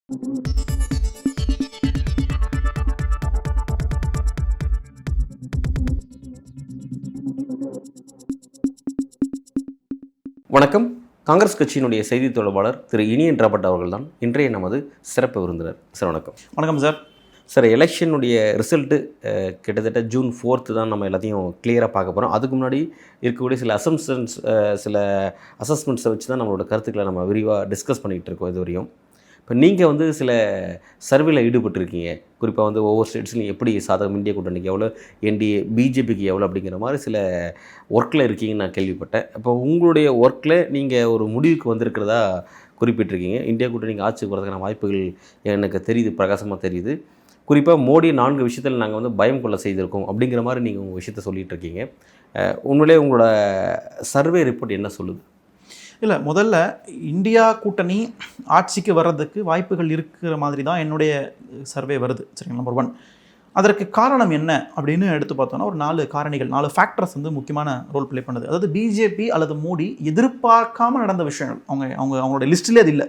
வணக்கம். காங்கிரஸ் கட்சியினுடைய செய்தி தொடர்பாளர் திரு இனியன் ராபர்ட் அவர்கள் தான் இன்றைய நமது சிறப்பு விருந்தினர். சார் வணக்கம். வணக்கம் சார். சார், எலெக்ஷனுடைய ரிசல்ட்டு கிட்டத்தட்ட ஜூன் 4 தான் நம்ம எல்லாத்தையும் கிளியராக பார்க்க போகிறோம். அதுக்கு முன்னாடி இருக்கக்கூடிய சில சில அசஸ்மெண்ட்ஸை வச்சு தான் நம்மளோட கருத்துக்களை நம்ம விரிவாக டிஸ்கஸ் பண்ணிகிட்டு இருக்கோம் இது வரையும். இப்போ நீங்கள் சில சர்வேல ஈடுபட்டிருக்கீங்க. குறிப்பாக ஒவ்வொரு ஸ்டேட்ஸ்லையும் எப்படி சாதகம் இந்தியா கூட்டணிக்கு எவ்வளோ, என்டிஏ பிஜேபிக்கு எவ்வளோ அப்படிங்கிற மாதிரி சில ஒர்க்கில் இருக்கீங்கன்னு நான் கேள்விப்பட்டேன். இப்போ உங்களுடைய ஒர்க்கில் நீங்கள் ஒரு முடிவுக்கு வந்திருக்கிறதா குறிப்பிட்டிருக்கீங்க. இந்தியா கூட்டணிக்கு ஆட்சிக்கு வரதுக்கான வாய்ப்புகள் எனக்கு தெரியுது, பிரகாசமாக தெரியுது. குறிப்பாக மோடி 4 விஷயத்தில் நாங்கள் பயம் கொள்ள செய்திருக்கோம் அப்படிங்கிற மாதிரி நீங்கள் உங்கள் விஷயத்த சொல்லிகிட்டு இருக்கீங்க. உண்மையிலே உங்களோட சர்வே ரிப்போர்ட் என்ன சொல்லுது? இல்லை, முதல்ல இந்தியா கூட்டணி ஆட்சிக்கு வர்றதுக்கு வாய்ப்புகள் இருக்கிற மாதிரி தான் என்னுடைய சர்வே வருது. சரிங்களா? நம்பர் 1, அதற்கு காரணம் என்ன அப்படின்னு எடுத்து பார்த்தோன்னா ஒரு 4 காரணிகள், 4 ஃபேக்டர்ஸ் ரோல் ப்ளே பண்ணுது. அதாவது பிஜேபி அல்லது மோடி எதிர்பார்க்காமல் நடந்த விஷயங்கள், அவங்களுடைய லிஸ்ட்டிலே அது இல்லை,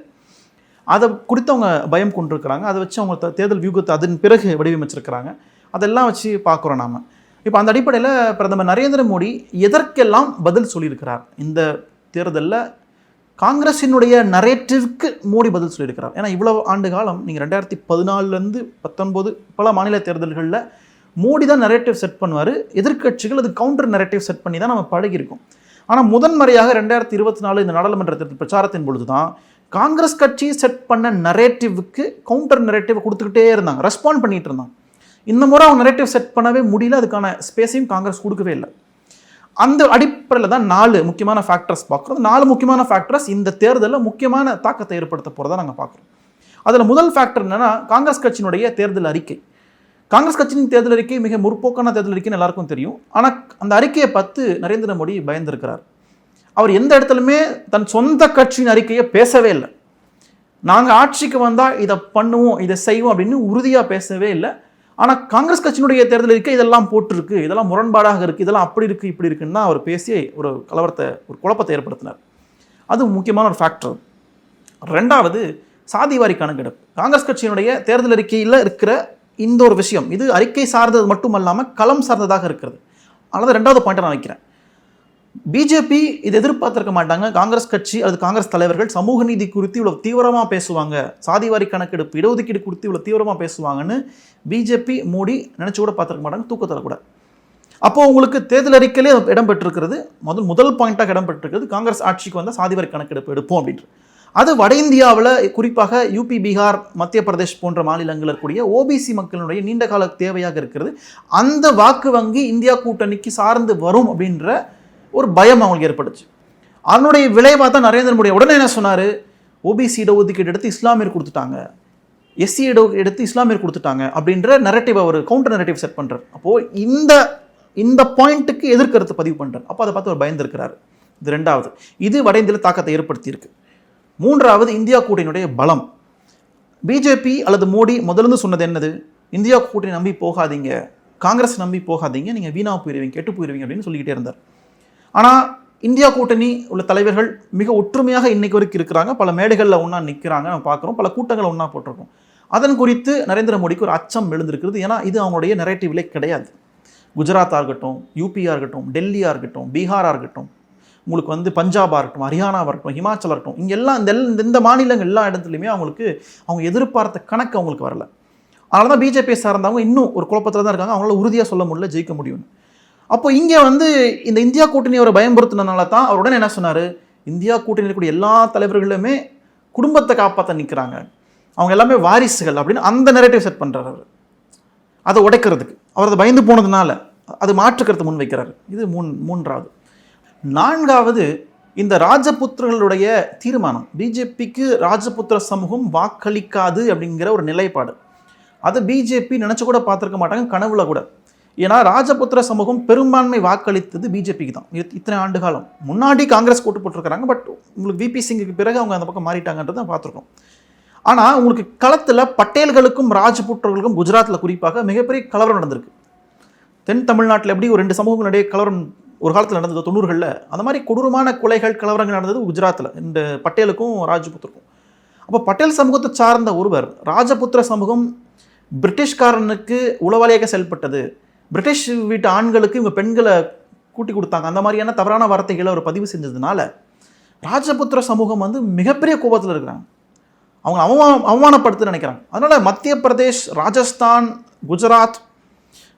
அதை குறித்து அவங்க பயம் கொண்டிருக்கிறாங்க. அதை வச்சு அவங்க தேர்தல் வியூகத்தை அதன் பிறகு வடிவமைச்சிருக்கிறாங்க. அதெல்லாம் வச்சு பார்க்குறோம் நாம். இப்போ அந்த அடிப்படையில் பிரதமர் நரேந்திர மோடி எதற்கெல்லாம் பதில் சொல்லியிருக்கிறார் இந்த தேர்தலில், காங்கிரஸினுடைய நரேட்டிவ்க்கு மோடி பதில் சொல்லியிருக்கிறார். ஏன்னா இவ்வளவு ஆண்டு காலம் நீங்கள் 2014 19 பல மாநில தேர்தல்களில் மோடி தான் நரேட்டிவ் செட் பண்ணுவார், எதிர்க்கட்சிகள் அது கவுண்டர் நரேட்டிவ் செட் பண்ணி தான் நம்ம பழகியிருக்கோம். ஆனால் முதன்முறையாக 2024 இந்த நாடாளுமன்ற தேர்தல் பிரச்சாரத்தின் பொழுது தான் காங்கிரஸ் கட்சி செட் பண்ண நரேட்டிவ்க்கு கவுண்டர் நரேட்டிவ் கொடுத்துக்கிட்டே இருந்தாங்க, ரெஸ்பாண்ட் பண்ணிகிட்டு இருந்தாங்க. இந்த முறை அவங்க நரேட்டிவ் செட் பண்ணவே முடியல, அதுக்கான ஸ்பேஸையும் காங்கிரஸ் கொடுக்கவே இல்லை. அந்த அடிப்படையில் தான் 4 முக்கியமான ஃபேக்டர்ஸ் பார்க்குறோம். 4 முக்கியமான ஃபேக்டர்ஸ் இந்த தேர்தலில் முக்கியமான தாக்கத்தை ஏற்படுத்த போகிறதா நாங்கள் பார்க்குறோம். அதில் முதல் ஃபேக்டர் என்னென்னா காங்கிரஸ் கட்சியினுடைய தேர்தல் அறிக்கை. காங்கிரஸ் கட்சியின் தேர்தல் அறிக்கை மிக முற்போக்கான தேர்தல் அறிக்கைன்னு எல்லாருக்கும் தெரியும். ஆனால் அந்த அறிக்கையை பார்த்து நரேந்திர மோடி பயந்திருக்கிறார். அவர் எந்த இடத்துலையுமே தன் சொந்த கட்சியின் அறிக்கையை பேசவே இல்லை. நாங்கள் ஆட்சிக்கு வந்தால் இதை பண்ணுவோம், இதை செய்வோம் அப்படின்னு உறுதியாக பேசவே இல்லை. ஆனால் காங்கிரஸ் கட்சியினுடைய தேர்தல் அறிக்கை இதெல்லாம் போட்டிருக்கு, இதெல்லாம் முரண்பாடாக இருக்குது, இதெல்லாம் அப்படி இருக்குது இப்படி இருக்குன்னு தான் அவர் பேசி ஒரு குழப்பத்தை ஏற்படுத்தினார். அது முக்கியமான ஒரு ஃபேக்டர். 2வது, சாதிவாரி கணக்கெடுப்பு. காங்கிரஸ் கட்சியினுடைய தேர்தல் அறிக்கையில் இருக்கிற இந்த ஒரு விஷயம், இது அறிக்கை சார்ந்தது மட்டும் இல்லாமல் களம் சார்ந்ததாக இருக்கிறது. அதனால் 2வது பாயிண்ட்டை நான் வைக்கிறேன். பிஜேபி இது எதிர்பார்த்திருக்க மாட்டாங்க. காங்கிரஸ் கட்சி அல்லது காங்கிரஸ் தலைவர்கள் சமூக நீதி குறித்து இவ்வளோ தீவிரமாக பேசுவாங்க, சாதிவாரி கணக்கெடுப்பு இடஒதுக்கீடு குறித்து இவ்வளோ தீவிரமாக பேசுவாங்கன்னு பிஜேபி மோடி நினச்சி கூட பார்த்துருக்க மாட்டாங்க, தூக்கத்தில் கூட. அப்போது உங்களுக்கு தேர்தல் அறிக்கையிலே இடம்பெற்றிருக்கிறது, முதல் பாயிண்ட்டாக இடம்பெற்றிருக்கிறது, காங்கிரஸ் ஆட்சிக்கு வந்தால் சாதிவாரி கணக்கெடுப்பு எடுப்போம் அப்படின்ட்டு. அது வட இந்தியாவில் குறிப்பாக யூபி, பீகார், மத்திய பிரதேஷ் போன்ற மாநிலங்களில் இருக்கக்கூடிய ஓபிசி மக்களுடைய நீண்டகால தேவையாக இருக்கிறது. அந்த வாக்கு வங்கி இந்தியா கூட்டணிக்கு சார்ந்து வரும் அப்படின்ற ஒரு பயம் அவங்களுக்கு ஏற்பட்டுச்சு. அதனுடைய விளைவாக தான் நரேந்திர மோடி உடனே என்ன சொன்னார், ஓபிசி இடஒதுக்கீடு எடுத்து இஸ்லாமியர் கொடுத்துட்டாங்க, எஸ்சி எடுத்து இஸ்லாமியர் கொடுத்துட்டாங்க அப்படின்ற நரேட்டிவ், அவர் கவுண்டர் நரேட்டிவ் செட் பண்ணுறார். அப்போது இந்த பாயிண்ட்டுக்கு எதிர்கருத்து பதிவு பண்ணுறார். அப்போ அதை பார்த்து அவர் பயந்துருக்கிறார். இது 2வது. இது வட இந்தியாவில் தாக்கத்தை ஏற்படுத்தியிருக்கு. 3வது, இந்தியா கூட்டணியுடைய பலம். பிஜேபி அல்லது மோடி முதல்ல சொன்னது என்னது, இந்தியா கூட்டணி நம்பி போகாதீங்க, காங்கிரஸ் நம்பி போகாதீங்க, நீங்கள் வீணாக போயிடுவீங்க, கெட்டு போயிடுவீங்க அப்படின்னு சொல்லிக்கிட்டே இருந்தார். ஆனால் இந்தியா கூட்டணி உள்ள தலைவர்கள் மிக ஒற்றுமையாக இன்னைக்கு வரைக்கும் இருக்கிறாங்க. பல மேடைகளில் ஒன்றா நிற்கிறாங்க, நம்ம பார்க்குறோம், பல கூட்டங்களை ஒன்றா போட்டிருக்கோம். அதன் குறித்து நரேந்திர மோடிக்கு ஒரு அச்சம் எழுந்திருக்கிறது. ஏன்னா இது அவங்களுடைய நரேட்டிவ்லே கிடையாது. குஜராத்தாக இருக்கட்டும், யூபியாக இருக்கட்டும், டெல்லியாக இருக்கட்டும், பீகாராக இருக்கட்டும், உங்களுக்கு பஞ்சாபாக இருக்கட்டும், ஹரியானாவாக இருக்கட்டும், ஹிமாச்சலாக இருக்கட்டும், இங்கெல்லாம் இந்த மாநிலங்கள் எல்லா இடத்துலையுமே அவங்க எதிர்பார்த்த கணக்கு அவங்களுக்கு வரல. அதனால தான் பிஜேபியை சார்ந்தவங்க இன்னும் ஒரு குழப்பத்தில் தான் இருக்காங்க. அவங்களால உறுதியாக சொல்ல முடியல ஜெயிக்க முடியும். அப்போ இங்கே இந்த இந்தியா கூட்டணி அவரை பயன்படுத்தினால தான் அவர் உடனே என்ன சொன்னார், இந்தியா கூட்டணியில் இருக்கக்கூடிய எல்லா தலைவர்களுமே குடும்பத்தை காப்பாற்ற நிற்கிறாங்க, அவங்க எல்லாமே வாரிசுகள் அப்படின்னு அந்த நரேட்டிவ் செட் பண்ணுறாரு. அவர் அதை உடைக்கிறதுக்கு அவர் அதை பயந்து போனதுனால அது மாற்றுக்கருத்து முன் வைக்கிறாரு. இது 3வது. 4வது, இந்த ராஜபுத்திரர்களுடைய தீர்மானம். பிஜேபிக்கு ராஜபுத்திர சமூகம் வாக்களிக்காது அப்படிங்கிற ஒரு நிலைப்பாடு. அதை பிஜேபி நினச்சி கூட பார்த்துருக்க மாட்டாங்க, கனவுல கூட. ஏன்னா ராஜபுத்திர சமூகம் பெரும்பான்மை வாக்களித்தது பிஜேபிக்கு தான் இத்தனை ஆண்டு காலம். முன்னாடி காங்கிரஸ் கூட்டு போட்டிருக்கிறாங்க, பட் உங்களுக்கு விபி சிங்குக்கு பிறகு அவங்க அந்த பக்கம் மாறிட்டாங்கன்றதை பார்த்துருக்கோம். ஆனால் உங்களுக்கு களத்தில் பட்டேல்களுக்கும் ராஜபுத்திரர்களுக்கும் குஜராத்தில் குறிப்பாக மிகப்பெரிய கலவரம் நடந்திருக்கு. தென் தமிழ்நாட்டில் எப்படி ஒரு 2 சமூகங்களுடைய கலவரம் ஒரு காலத்தில் நடந்தது 90களில், அந்த மாதிரி கொடூரமான கொலைகள் கலவரங்கள் நடந்தது குஜராத்தில், இந்த பட்டேலுக்கும் ராஜபுத்திரக்கும். அப்போ பட்டேல் சமூகத்தை சார்ந்த ஒருவர் ராஜபுத்திர சமூகம் பிரிட்டிஷ்காரனுக்கு உளவாளியாக செயல்பட்டது, பிரிட்டிஷ் வீட்டு ஆண்களுக்கு இவங்க பெண்களை கூட்டி கொடுத்தாங்க, அந்த மாதிரியான தவறான வார்த்தைகளை அவர் பதிவு செஞ்சதுனால ராஜபுத்திர சமூகம் வந்து மிகப்பெரிய கோபத்தில் இருக்கிறாங்க. அவங்க அவமானப்படுத்த நினைக்கிறாங்க. அதனால் மத்திய பிரதேஷ், ராஜஸ்தான், குஜராத்,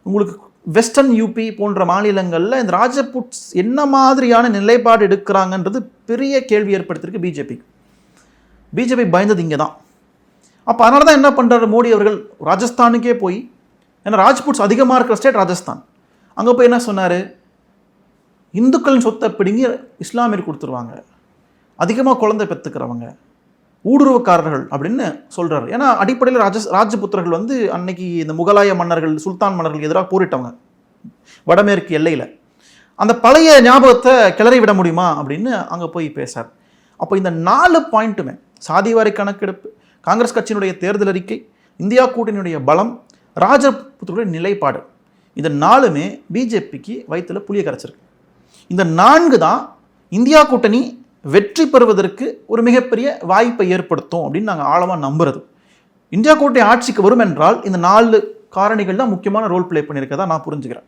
உங்களுக்கு வெஸ்டர்ன் யூபி போன்ற மாநிலங்களில் இந்த ராஜபுட்ஸ் என்ன மாதிரியான நிலைப்பாடு எடுக்கிறாங்கன்றது பெரிய கேள்வி ஏற்படுத்தியிருக்கு பிஜேபி பயந்தது இங்கே தான். அப்போ அதனால தான் என்ன பண்ணுறாரு மோடி அவர்கள் ராஜஸ்தானுக்கே போய், ஏன்னா ராஜ்புட்ஸ் அதிகமாக இருக்கிற ஸ்டேட் ராஜஸ்தான், அங்கே போய் என்ன சொன்னார், இந்துக்களின் சொத்தை பிடுங்கி இஸ்லாமியர் கொடுத்துருவாங்க, அதிகமாக குழந்தை பெற்றுக்கிறவங்க ஊடுருவக்காரர்கள் அப்படின்னு சொல்கிறார். ஏன்னா அடிப்படையில் ராஜபுத்திரர்கள் வந்து அன்னைக்கு இந்த முகலாய மன்னர்கள், சுல்தான் மன்னர்கள் எதிராக போரிட்டவங்க வடமேற்கு எல்லையில். அந்த பழைய ஞாபகத்தை கிளறி விட முடியுமா அப்படின்னு அங்கே போய் பேசார். அப்போ இந்த 4 பாயிண்ட்டுமே, சாதிவாரி கணக்கெடுப்பு, காங்கிரஸ் கட்சியினுடைய தேர்தல் அறிக்கை, இந்தியா கூட்டணியுடைய பலம், ராஜபுத்திரருடைய நிலைப்பாடு, இந்த 4மே பிஜேபிக்கு வயிற்றில் புளிய கரைச்சிருக்கு. இந்த 4 தான் இந்தியா கூட்டணி வெற்றி பெறுவதற்கு ஒரு மிகப்பெரிய வாய்ப்பை ஏற்படுத்தும் அப்படின்னு நாங்கள் ஆழமாக நம்புறது. இந்தியா கூட்டணி ஆட்சிக்கு வரும் என்றால் இந்த 4 காரணிகள் தான் முக்கியமான ரோல் பிளே பண்ணியிருக்கதா நான் புரிஞ்சுக்கிறேன்.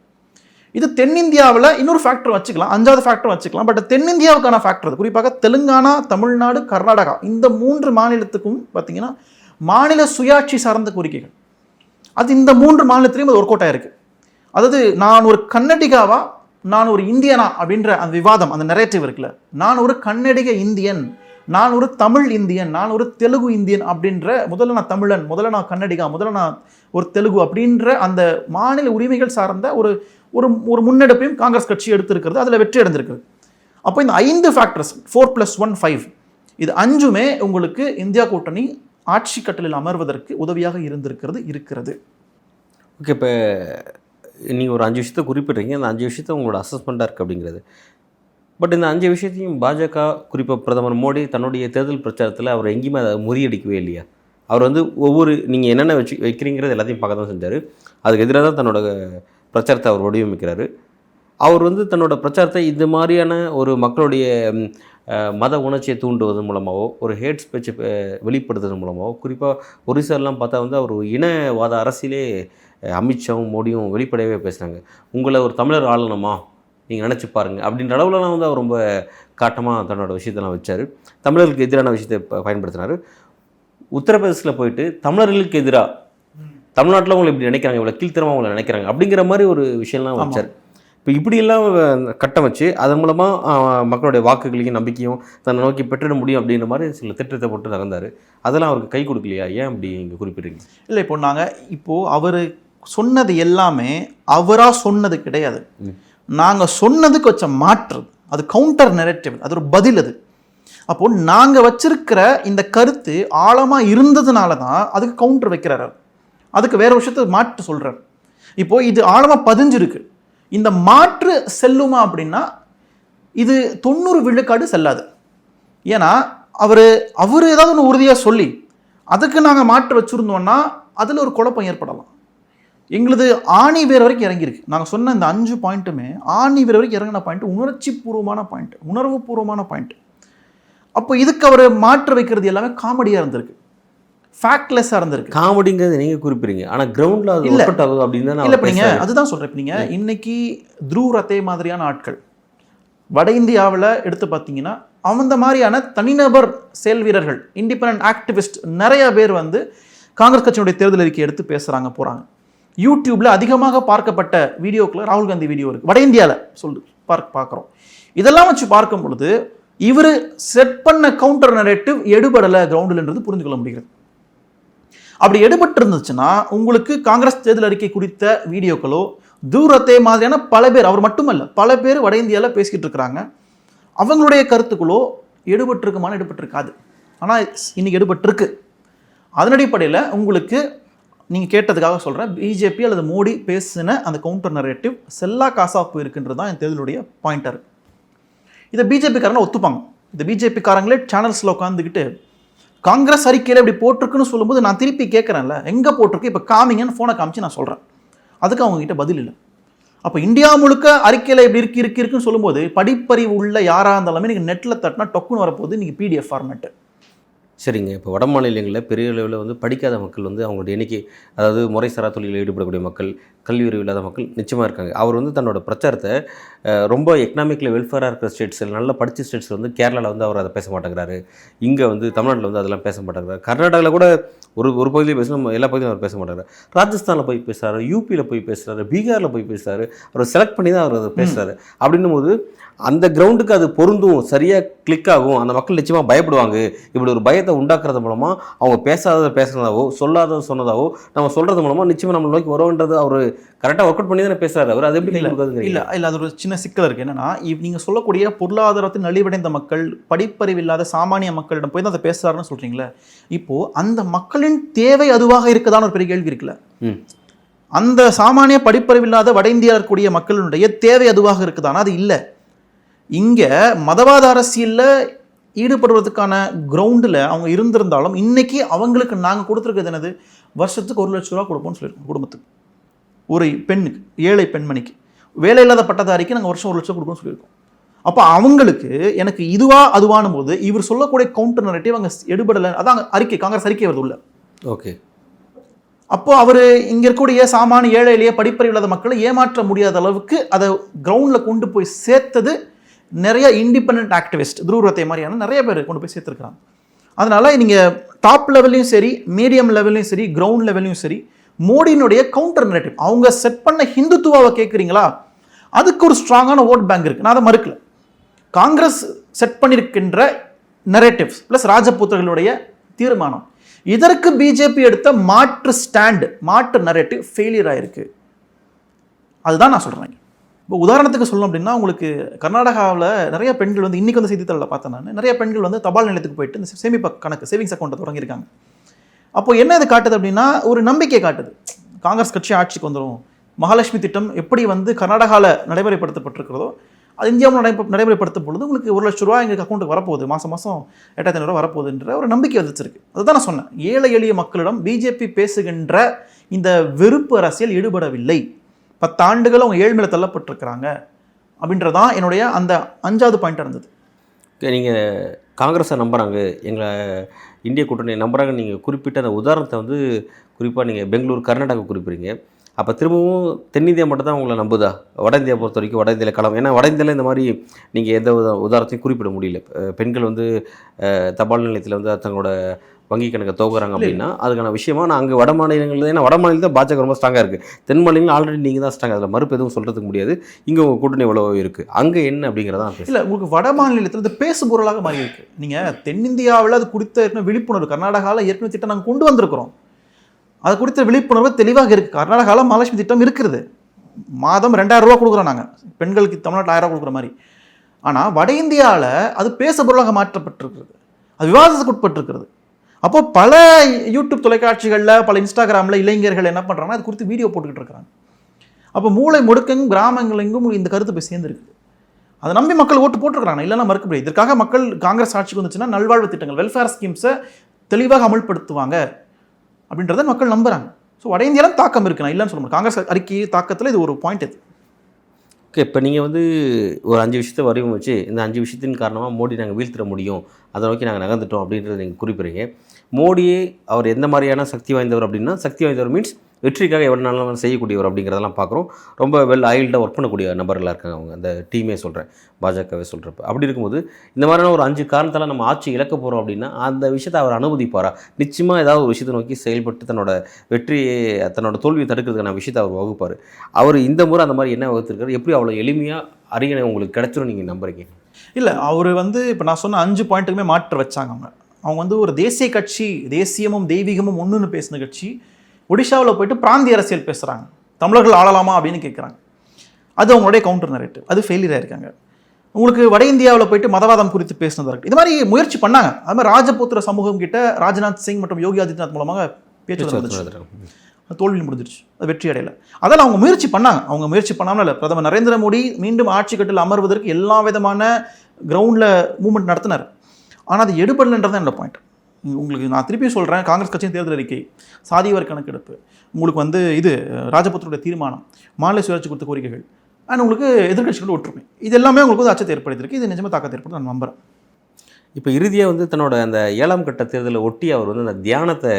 இது தென்னிந்தியாவில் இன்னொரு ஃபேக்டர் வச்சுக்கலாம், 5வது ஃபேக்டர் வச்சுக்கலாம். பட் தென்னிந்தியாவுக்கான ஃபேக்டர், குறிப்பாக தெலுங்கானா, தமிழ்நாடு, கர்நாடகா, இந்த 3 மாநிலத்துக்கும் பார்த்தீங்கன்னா மாநில சுயாட்சி சார்ந்த கோரிக்கைகள், அது இந்த 3 மாநிலத்திலையும் அது ஒர்க் அவுட் ஆயிருக்கு. அதாவது நான் ஒரு கன்னடிகாவா, நான் ஒரு இந்தியனா அப்படின்ற அந்த விவாதம், அந்த நரேட்டிவ் இருக்குல்ல, நான் ஒரு கன்னடிக இந்தியன், நான் ஒரு தமிழ் இந்தியன், நான் ஒரு தெலுங்கு இந்தியன் அப்படின்ற, முதல்ல நான் தமிழன், முதல்ல நான் கன்னடிகா, முதல்ல நான் ஒரு தெலுங்கு அப்படின்ற அந்த மாநில உரிமைகள் சார்ந்த ஒரு ஒரு முன்னெடுப்பையும் காங்கிரஸ் கட்சி எடுத்திருக்கிறது, அதில் வெற்றி அடைந்திருக்கிறது. அப்போ இந்த 5 ஃபேக்டர்ஸ் 4+1 5, இது 5மே உங்களுக்கு இந்தியா கூட்டணி ஆட்சி கட்டலில் அமர்வதற்கு உதவியாக இருக்கிறது. ஓகே, இப்போ நீங்கள் ஒரு 5 விஷயத்தை குறிப்பிட்றீங்க, அந்த 5 விஷயத்தை உங்களோட அசஸ்மெண்ட்டாக இருக்குது அப்படிங்கிறது. பட் இந்த 5 விஷயத்தையும் பாஜக, குறிப்பாக பிரதமர் மோடி தன்னுடைய தேர்தல் பிரச்சாரத்தில் அவர் எங்கேயுமே அதை முறியடிக்கவே இல்லையா? அவர் வந்து நீங்கள் என்னென்ன வைக்கிறீங்கிறது எல்லாத்தையும் பார்க்க தான் செஞ்சார். அதுக்கு எதிராக தான் தன்னோட பிரச்சாரத்தை அவர் வடிவமைக்கிறாரு. அவர் வந்து தன்னோட பிரச்சாரத்தை இது மாதிரியான ஒரு மக்களுடைய மத உணர்ச்சியை தூண்டுவதன் மூலமாகவோ, ஒரு ஹேட் ஸ்பீச்சை வெளிப்படுத்துவதன் மூலமாகவோ, குறிப்பாக ஒரிசாலாம் பார்த்தா வந்து அவர் இனவாத அரசியலே அமித்ஷாவும் மோடியும் வெளிப்படையவே பேசுகிறாங்க. உங்களை ஒரு தமிழர் ஆளணுமா நீங்கள் நினச்சி பாருங்கள் அப்படின்ற அளவுலலாம் வந்து அவர் ரொம்ப காட்டமாக தன்னோட விஷயத்தெல்லாம் வச்சார். தமிழர்களுக்கு எதிரான விஷயத்தை பயன்படுத்தினார். உத்தரப்பிரதேசில் போயிட்டு தமிழர்களுக்கு எதிராக, தமிழ்நாட்டில் உங்களை இப்படி நினைக்கிறாங்க, இவ்வளோ கீழ்த்தரமாக உங்களை நினைக்கிறாங்க அப்படிங்கிற மாதிரி ஒரு விஷயம்லாம் வச்சார். இப்போ இப்படியெல்லாம் கட்டம் வச்சு அதன் மூலமாக மக்களுடைய வாக்குகளையும் நம்பிக்கையும் தன்னை நோக்கி பெற்றிட முடியும் அப்படின்ற மாதிரி சில திட்டத்தை போட்டு நகர்ந்தார். அதெல்லாம் அவருக்கு கை கொடுக்கலையா? ஏன் அப்படி இங்கே குறிப்பிட்றீங்க? இல்லை, இப்போது அவர் சொன்னது எல்லாமே அவராக சொன்னது கிடையாது. நாங்கள் சொன்னதுக்கு வச்ச மாற்று, அது கவுண்டர் நெரேட்டிவ், அது ஒரு பதில். அது அப்போது நாங்கள் வச்சிருக்கிற இந்த கருத்து ஆழமாக இருந்ததுனால தான் அதுக்கு கவுண்டர் வைக்கிறார். அதுக்கு வேற விஷயத்தை மாற்று சொல்கிறார். இப்போது இது ஆழமாக பதிஞ்சிருக்கு. இந்த மாற்று செல்லுமா அப்படின்னா இது 90 விழுக்காடு செல்லாது. ஏன்னா அவர் ஏதாவது ஒன்று உறுதியாக சொல்லி அதுக்கு நாங்கள் மாற்று வச்சுருந்தோன்னா அதில் ஒரு குழப்பம் ஏற்படலாம். எங்களது ஆணி வேர் வரைக்கும் இறங்கியிருக்கு. நாங்கள் சொன்ன இந்த 5 பாயிண்ட்டுமே ஆணி வேர் வரைக்கும் இறங்கின பாயிண்ட், உணர்ச்சி பூர்வமான பாயிண்ட், உணர்வு பூர்வமான பாயிண்ட். அப்போ இதுக்கு அவர் மாற்று வைக்கிறது எல்லாமே காமெடியாக இருந்திருக்கு, ஃபேக்ட்லெஸ்ஸாக இருந்திருக்கு. காமெடிங்கிறது நீங்கள் குறிப்பிடுறீங்க, ஆனால் கிரவுண்டில் அது ஒர்க் அவுட் ஆகுது அப்படின்னு இல்லை. இப்போ நீங்கள் அதுதான் சொல்கிறேன். இப்போ நீங்கள் இன்னைக்கு த்ருவ் ரத்தே மாதிரியான ஆட்கள் வட இந்தியாவில் எடுத்து பார்த்தீங்கன்னா அந்த மாதிரியான தனிநபர் செயல் வீரர்கள், இண்டிபெண்டன்ட் ஆக்டிவிஸ்ட் நிறைய பேர் வந்து காங்கிரஸ் கட்சியினுடைய தேர்தல் அறிக்கை எடுத்து பேசுகிறாங்க, போகிறாங்க. யூடியூப்பில் அதிகமாக பார்க்கப்பட்ட வீடியோக்குள்ள ராகுல் காந்தி வீடியோ இருக்குது வட இந்தியாவில் பார்க்குறோம். இதெல்லாம் வச்சு பார்க்கும் பொழுது இவர் செட் பண்ண கவுண்டர் நரேட்டிவ் எடுபடலை கிரவுண்டில்ன்றது புரிந்து கொள்ள முடிகிறது. அப்படி எடுபட்டு இருந்துச்சுன்னா உங்களுக்கு காங்கிரஸ் தேர்தல் அறிக்கை குறித்த வீடியோக்களோ, தூரத்தை மாதிரியான பல பேர், அவர் மட்டுமல்ல பல பேர் வட இந்தியாவில் பேசிக்கிட்டு இருக்கிறாங்க, அவங்களுடைய கருத்துக்களோ எடுபட்டிருக்காது. ஆனால் இன்னைக்கு எடுபட்டிருக்கு. அதன் அடிப்படையில் உங்களுக்கு நீங்கள் கேட்டதுக்காக சொல்கிறேன், பிஜேபி அல்லது மோடி பேசின அந்த கவுண்டர் நரேட்டிவ் செல்லா காசாப்பு இருக்குன்றது தான் என் தேர்தலுடைய பாயிண்டர். இதை பிஜேபிக்காரங்க ஒத்துப்பாங்க. இந்த பிஜேபிக்காரங்களே சேனல்ஸில் உட்காந்துக்கிட்டு காங்கிரஸ் அறிக்கையில் இப்படி போட்டிருக்குன்னு சொல்லும்போது நான் திருப்பி கேட்குறேன்ல, எங்கே போட்டிருக்கு, இப்போ காமிங்கன்னு ஃபோனை காமிச்சு நான் சொல்கிறேன். அதுக்கு அவங்ககிட்ட பதில் இல்லை. அப்போ இந்தியா முழுக்க அறிக்கையில் இப்படி இருக்குன்னு சொல்லும்போது படிப்பறிவு உள்ள யாராக இருந்தாலுமே நீங்கள் நெட்டில் தட்டினா டொக்குன்னு வரப்போகுது, நீங்கள் பிடிஎஃப் ஃபார்மேட்டு. சரிங்க. இப்போ வட மாநிலங்களில் பெரிய அளவில் வந்து படிக்காத மக்கள் வந்து அவங்களுடைய எண்ணிக்கை, அதாவது முறைசாரா தொழிலில் ஈடுபடக்கூடிய மக்கள், கல்வி அறிவு இல்லாத மக்கள் நிச்சயமாக இருக்காங்க. அவர் வந்து தன்னோட பிரச்சாரத்தை ரொம்ப எக்கனாமிக்கலி வெல்ஃபேராக இருக்கிற ஸ்டேட்ஸில், நல்லா படித்த ஸ்டேட்ஸில் வந்து கேரளாவில் வந்து அவர் அதை பேச மாட்டேங்கிறாரு. இங்கே வந்து தமிழ்நாட்டில் வந்து அதெல்லாம் பேச மாட்டேங்கிறாரு. கர்நாடகாவில் கூட ஒரு பகுதியில் பேசணும், எல்லா பகுதியும் அவர் பேச மாட்டேங்கிறார். ராஜஸ்தானில் போய் பேசுகிறாரு, யூபியில் போய் பேசுகிறாரு, பீகாரில் போய் பேசுகிறாரு. அவர் செலக்ட் பண்ணி தான் அவர் அதை பேசுகிறாரு. அப்படின்னும் போது அந்த கிரவுண்டுக்கு அது பொருந்தும், சரியாக கிளிக் ஆகும், அந்த மக்கள் நிச்சயமாக பயப்படுவாங்க. இப்படி ஒரு பயத்தை உண்டாக்குறது மூலமாக அவங்க பேசாததை பேசுனதாவோ, சொல்லாததை சொன்னதாவோ, நம்ம சொல்கிறது மூலமாக நிச்சயமாக நம்ம நோக்கி வரும்ன்றது அவர் கரெக்டாக ஒர்க் அவுட் பண்ணி தானே பேசுகிறாரு. அவர் அது எப்படி கொடுக்காதுங்க? இல்லை அது ஒரு சின்ன சிக்கல் இருக்குது. என்னன்னா, நீங்கள் சொல்லக்கூடிய பொருளாதாரத்தில் நலிவடைந்த மக்கள், படிப்பறிவு இல்லாத சாமானிய மக்களிடம் போய் தான் அதை பேசுகிறாருன்னு சொல்கிறீங்களே. இப்போது அந்த மக்களின் தேவை அதுவாக இருக்குதான்னு ஒரு பெரிய கேள்வி இருக்குல்ல. அந்த சாமானிய படிப்பறிவு இல்லாத வட இந்தியா இருக்கக்கூடிய மக்களுடைய தேவை அதுவாக இருக்குதானா? அது இல்லை. இங்கே மதவாத அரசியலில் ஈடுபடுவதற்கான கிரவுண்டில் அவங்க இருந்திருந்தாலும் இன்னைக்கு அவங்களுக்கு நாங்கள் கொடுத்துருக்கிறது என்னது, வருஷத்துக்கு 1 லட்ச ரூபா கொடுப்போம்னு சொல்லியிருக்கோம். குடும்பத்துக்கு, ஒரு பெண்ணுக்கு, ஏழை பெண்மணிக்கு, வேலை இல்லாத பட்டதாரிக்கு நாங்கள் வருஷம் 1 லட்சம் கொடுப்போம்னு சொல்லியிருக்கோம். அப்போ அவங்களுக்கு எனக்கு இதுவா அதுவானும் போது இவர் சொல்லக்கூடிய கவுண்டர் நரேட்டிவ் அவங்க எடுபடலை. அதான் அறிக்கை, காங்கிரஸ் அறிக்கை வருது உள்ள. ஓகே. அப்போ அவர் இங்கே இருக்கக்கூடிய சாமானிய ஏழை எளிய படிப்பறிவு இல்லாத மக்களை ஏமாற்ற முடியாத அளவுக்கு அதை கிரவுண்டில் கொண்டு போய் சேர்த்தது நிறைய இண்டிபெண்ட் ஆக்டிவிஸ்ட், துருவத்தை மாதிரியான நிறைய பேர் கொண்டு போய் சேர்த்துருக்குறாங்க. அதனால நீங்கள் டாப் லெவல்லையும் சரி, மீடியம் லெவல்லையும் சரி, கிரவுண்ட் லெவல்லையும் சரி, மோடியினுடைய கவுண்டர் நரேட்டிவ், அவங்க செட் பண்ண ஹிந்துத்துவாவை கேட்குறீங்களா, அதுக்கு ஒரு ஸ்ட்ராங்கான ஓட் பேங்க் இருக்குது. நான் அதை மறுக்கல. காங்கிரஸ் செட் பண்ணியிருக்கின்ற நரேட்டிவ்ஸ் ப்ளஸ் ராஜபுத்திரர்களுடைய தீர்மானம், இதற்கு பிஜேபி எடுத்த மாற்று ஸ்டாண்டு, மாற்று நரேட்டிவ் ஃபெயிலியர் ஆயிருக்கு. அதுதான் நான் சொல்கிறேன். இப்போ உதாரணத்துக்கு சொல்லணும் அப்படின்னா, உங்களுக்கு கர்நாடகாவில் நிறைய பெண்கள் வந்து இன்றைக்கி வந்து செய்தித்தாளில் பார்த்தேன் நான், நிறைய பெண்கள் வந்து தபால் நிலையத்துக்கு போயிட்டு இந்த சேமிப்பு கணக்கு, சேவிங்ஸ் அக்கௌண்ட்டை தொடங்கியிருக்காங்க. அப்போ என்ன இது காட்டுது அப்படின்னா, ஒரு நம்பிக்கை காட்டுது, காங்கிரஸ் கட்சி ஆட்சிக்கு வந்துடும். மகாலட்சுமி திட்டம் எப்படி வந்து கர்நாடகாவில் நடைமுறைப்படுத்தப்பட்டிருக்கிறதோ அது இந்தியாவில் நடைமுறைப்படுத்தும் பொழுது உங்களுக்கு 1 லட்ச ரூபா எங்களுக்கு அக்கௌண்ட்டுக்கு வரப்போகுது, மாதம் 8,500 ரூபா வரப்போகுதுன்ற ஒரு நம்பிக்கை வந்துச்சிருக்கு. அதுதான் நான் சொன்னேன், ஏழை எளிய மக்களிடம் பிஜேபி பேசுகின்ற இந்த வெறுப்பு அரசியல் ஈடுபடவில்லை. 10 ஆண்டுகள் அவங்க ஏழ்மையில தள்ளப்பட்டிருக்கிறாங்க அப்படின்றதான் என்னுடைய அந்த 5வது பாயிண்டாக இருந்தது. நீங்கள் காங்கிரஸை நம்புகிறாங்க, எங்களை இந்திய கூட்டணி நம்புகிறாங்க, நீங்கள் குறிப்பிட்ட அந்த உதாரணத்தை வந்து குறிப்பாக நீங்கள் பெங்களூர், கர்நாடகா குறிப்பிடுறீங்க. அப்போ திரும்பவும் தென்னிந்தியா மட்டும் தான் உங்களை நம்புதா? வட இந்தியா பொறுத்த வரைக்கும் வட இந்தியாவில் களம், ஏன்னா வட இந்தியாவில் இந்த மாதிரி நீங்கள் எந்த உதாரணத்தையும் குறிப்பிட முடியல. பெண்கள் வந்து தபால் நிலையத்தில் வந்து தங்களோட வங்கி கணக்கை துவங்குறாங்க அப்படின்னா அதுக்கான விஷயமா நான் அங்கே வட மாநிலங்கள், ஏன்னா வட மாநிலம் தான் பாஜக ரொம்ப ஸ்ட்ராங்காக இருக்குது. தென் மாநிலங்கள் ஆல்ரெடி நீங்கள் தான் ஸ்ட்ராங், அதில் மறுப்பு எதுவும் சொல்கிறதுக்கு முடியாது. இங்கே உங்கள் கூட்டணி எவ்வளோ இருக்குது, அங்கே என்ன அப்படிங்கிறதான் இல்லை. உங்களுக்கு வட மாநிலத்தில் இது பேசு பொருளாக மாறி இருக்குது. நீங்கள் தென்னிந்தியாவில் அது குறித்த ஏற்கனவே விழிப்புணர்வு, கர்நாடகாவில் ஏற்கனவே திட்டம் நாங்கள் கொண்டு வந்திருக்கிறோம், அது குறித்த விழிப்புணர்வு தெளிவாக இருக்குது. கர்நாடகாவில் மகாலட்சுமி திட்டம் இருக்கிறது, மாதம் 2000 ரூபா கொடுக்குறோம் நாங்கள், பெண்களுக்கு தமிழ்நாட்டில் 1000 ரூபா கொடுக்குற மாதிரி. ஆனால் வட இந்தியாவில் அது பேச பொருளாக மாற்றப்பட்டிருக்கிறது, அது விவாதத்துக்கு உட்பட்டிருக்கிறது. அப்போ பல யூடியூப் தொலைக்காட்சிகளில், பல இன்ஸ்டாகிராமில் இளைஞர்கள் என்ன பண்ணுறாங்கன்னா அது குறித்து வீடியோ போட்டுக்கிட்டு இருக்கிறாங்க. அப்போ மூளை முடுக்கெங்கும் கிராமங்களெங்கும் இந்த கருத்து போய் சேர்ந்துருக்குது. அதை நம்பி மக்கள் ஓட்டு போட்டுருக்காங்க, இல்லைன்னா மறுக்க முடியாது. இதற்காக மக்கள் காங்கிரஸ் ஆட்சிக்கு வந்துச்சுன்னா நல்வாழ்வு திட்டங்கள், வெல்ஃபேர் ஸ்கீம்ஸை தெளிவாக அமல்படுத்துவாங்க அப்படின்றத மக்கள் நம்புகிறாங்க. ஸோ வட இந்தியாவில் தாக்கம் இருக்குது, நான் இல்லைன்னு சொல்ல முடியும். காங்கிரஸ் அறிக்கை தாக்கத்தில் இது ஒரு பாயிண்ட். இது ஓகே. இப்போ நீங்கள் வந்து ஒரு 5 விஷயத்தை வடிவமைச்சு, இந்த 5 விஷயத்தின் காரணமாக மோடி நாங்கள் வீழ்த்திட முடியும், அதை நோக்கி நாங்கள் நகர்ந்துட்டோம் அப்படின்றத நீங்கள் குறிப்பிடுறீங்க. மோடியே அவர் எந்த மாதிரியான சக்தி வாய்ந்தவர் அப்படின்னா, சக்தி வாய்ந்தவர் மீன்ஸ் வெற்றிக்காக எவ்வளோ நாளும் செய்யக்கூடியவர் அப்படிங்கிறதெல்லாம் பார்க்குறோம். ரொம்ப வெல் ஆயில்டாக ஒர்க் பண்ணக்கூடிய நபர்களாக இருக்காங்க அவங்க, அந்த டீமே சொல்கிறேன், பாஜகவே சொல்கிறப்ப. அப்படி இருக்கும்போது இந்த மாதிரியான ஒரு 5 காரணத்தால் நம்ம ஆட்சி இழக்க போகிறோம் அப்படின்னா அந்த விஷயத்தை அவர் அனுமதிப்பாரா? நிச்சயமாக ஏதாவது ஒரு விஷயத்தை நோக்கி செயல்பட்டு தன்னோட வெற்றியை, தன்னோட தோல்வியை தடுக்கிறதுக்கான விஷயத்தை அவர் வகுப்பார். அவர் இந்த முறை அந்த மாதிரி என்ன வகுத்திருக்காரு, எப்படி அவ்வளோ எளிமையாக அரியணை உங்களுக்கு கிடைச்சிடும் நீங்கள் நம்புறீங்க? இல்லை, அவர் வந்து இப்போ நான் சொன்ன 5 பாயிண்ட்டுக்குமே மாற்ற வச்சாங்க. அவங்க வந்து ஒரு தேசிய கட்சி, தேசியமும் தெய்வீகமும் ஒன்றுன்னு பேசின கட்சி, ஒடிஷாவில் போயிட்டு பிராந்திய அரசியல் பேசுகிறாங்க, தமிழர்கள் ஆளலாமா அப்படின்னு கேட்குறாங்க. அது அவங்களுடைய கவுண்டர் நரேட்டிவ், அது ஃபெயிலியர் ஆயிருக்காங்க. உங்களுக்கு வட இந்தியாவில் போயிட்டு மதவாதம் குறித்து பேசினதாக இருக்குது, இது மாதிரி முயற்சி பண்ணாங்க. அது மாதிரி ராஜபுத்திர சமூகம் கிட்ட ராஜ்நாத் சிங் மற்றும் யோகி ஆதித்யநாத் மூலமாக பேச்சு தோல்வி முடிஞ்சிருச்சு, அது வெற்றி அடையலை. அதெல்லாம் அவங்க முயற்சி பண்ணாங்க. அவங்க முயற்சி பண்ணாமல் இல்லை, பிரதமர் நரேந்திர மோடி மீண்டும் ஆட்சி கட்டில் அமர்வதற்கு எல்லா விதமான கிரவுண்டில் மூவ்மெண்ட் நடத்தினார். ஆனால் அது எடுபடலைன்றது தான் என்னோட பாயிண்ட். உங்களுக்கு நான் திருப்பியும் சொல்கிறேன், காங்கிரஸ் கட்சியின் தேர்தல் அறிக்கை, சாதிவாரி கணக்கெடுப்பு, உங்களுக்கு வந்து இது ராஜபுத்திரோட தீர்மானம், மாநில சுயாட்சி கொடுத்த கோரிக்கைகள், அண்ட் உங்களுக்கு எதிர்கட்சிகளோட ஒற்றுமை, இது எல்லாமே உங்களுக்கு வந்து அச்சத்தை ஏற்படுத்தியிருக்கு. இது நிஜமாக தாக்கத்தை ஏற்படுத்தி நான் நம்புகிறேன். இப்போ இறுதியாக வந்து தன்னோட அந்த 7ஆம் கட்ட தேர்தலை ஒட்டி அவர் வந்து அந்த தியானத்தை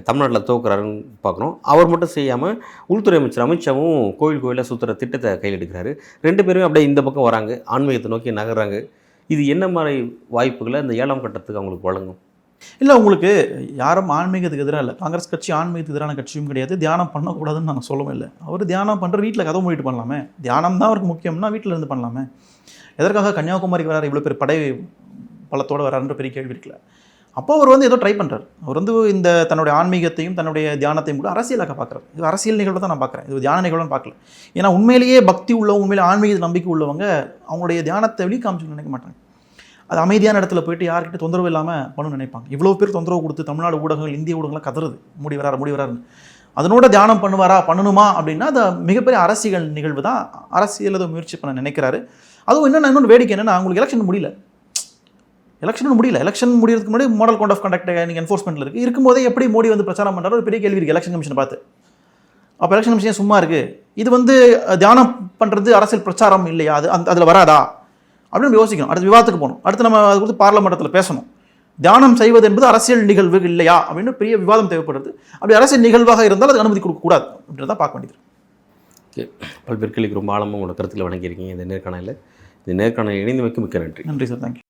தமிழ்நாட்டில் துவக்குறாருன்னு பார்க்குறோம். அவர் மட்டும் செய்யாமல் உள்துறை அமைச்சர் அமித்ஷாவும் கோயிலாக சுற்றுற திட்டத்தை கையில் எடுக்கிறாரு. 2 பேருமே அப்படியே இந்த பக்கம் வராங்க, ஆன்மீகத்தை நோக்கி நகர்றாங்க. இது என்ன மாதிரி வாய்ப்புகளை இந்த 7ஆம் கட்டத்துக்கு அவங்களுக்கு வழங்கும்? இல்லை, உங்களுக்கு யாரும் ஆன்மீகத்துக்கு எதிராக இல்லை. காங்கிரஸ் கட்சி ஆன்மீகத்துக்கு எதிரான கட்சியும் கிடையாது. தியானம் பண்ணக்கூடாதுன்னு நாங்கள் சொல்லவும் இல்லை. அவர் தியானம் பண்ணுற வீட்டில் கதவு மூடிட்டு பண்ணலாமே. தியானம் தான் அவருக்கு முக்கியம்னா வீட்டில் இருந்து பண்ணலாமே. எதற்காக கன்னியாகுமரிக்கு வராரு, இவ்வளோ பெரிய படை பலத்தோடு வராருன்ற பெரிய கேள்வி இருக்குல்ல. அப்போ அவர் வந்து ஏதோ ட்ரை பண்ணுறாரு. அவர் வந்து இந்த தன்னுடைய ஆன்மீகத்தையும் தன்னுடைய தியானத்தையும் கூட அரசியலாக பார்க்குறாரு. இது அரசியல் நிகழ்வு தான் நான் பார்க்குறேன், இது தியான நிகழ்வுன்னு பார்க்கல. ஏன்னா உண்மையிலேயே பக்தி உள்ளவங்க, உண்மையிலே ஆன்மீக நம்பிக்கை உள்ளவங்க அவங்களுடைய தியானத்தை வெளியே காமிச்சு நினைக்க மாட்டாங்க. அது அமைதியான இடத்துல போயிட்டு யார்கிட்ட தொந்தரவு இல்லாமல் பண்ணணும்னு நினைப்பாங்க. இவ்வளோ பேர் தொந்தரவு கொடுத்து தமிழ்நாடு ஊடகங்கள், இந்திய ஊடகங்கள்லாம் கதறுது, மூடி வராருன்னு. அதனோட தியானம் பண்ணணுமா அப்படின்னா அது மிகப்பெரிய அரசியல் நிகழ்வு தான். அரசியல் அதை முயற்சி பண்ண நினைக்கிறாரு. அதுவும் இன்னொன்று வேடிக்கை என்னென்னா, அவங்களுக்கு எலெக்ஷன் முடியல. எலெக்ஷன் முடியறதுக்கு முன்னாடி மாடல் கோட் ஆஃப் கண்டக்ட் நீங்கள் என்ஃபோர்ஸ்மெண்ட்டில் இருக்குது. இருக்கும்போதே எப்படி மோடி வந்து பிரச்சாரம் பண்ணுறாரு ஒரு பெரிய கேள்வி இருக்குது எலெக்ஷன் கமிஷனை பார்த்து. அப்போ எலெக்ஷன் கமிஷன் சும்மா இருக்குது, இது வந்து தியானம் பண்ணுறது அரசியல் பிரச்சாரம் இல்லையா, அதில் வராதா அப்படின்னு யோசிக்கணும். அடுத்து விவாதத்துக்கு போகணும். அடுத்து நம்ம அது குறித்து பார்லமெண்டத்தில் பேசணும். தியானம் செய்வது என்பது அரசியல் நிகழ்வு இல்லையா அப்படின்னு பெரிய விவாதம் தேவைப்படுறது. அப்படி அரசியல் நிகழ்வாக இருந்தால் அது அனுமதி கொடுக்கக்கூடாது அப்படின்றத பார்க்க வேண்டியது. ஓகே, பல்வேறு கேள்விக்கு ரொம்ப ஆழமாக உங்களோட கருத்தில் வழங்கியிருக்கீங்க இந்த நேர்காணலில். இந்த நேர்காணல் இணைந்து வைக்க மிக்க நன்றி. நன்றி சார், தேங்க்யூ.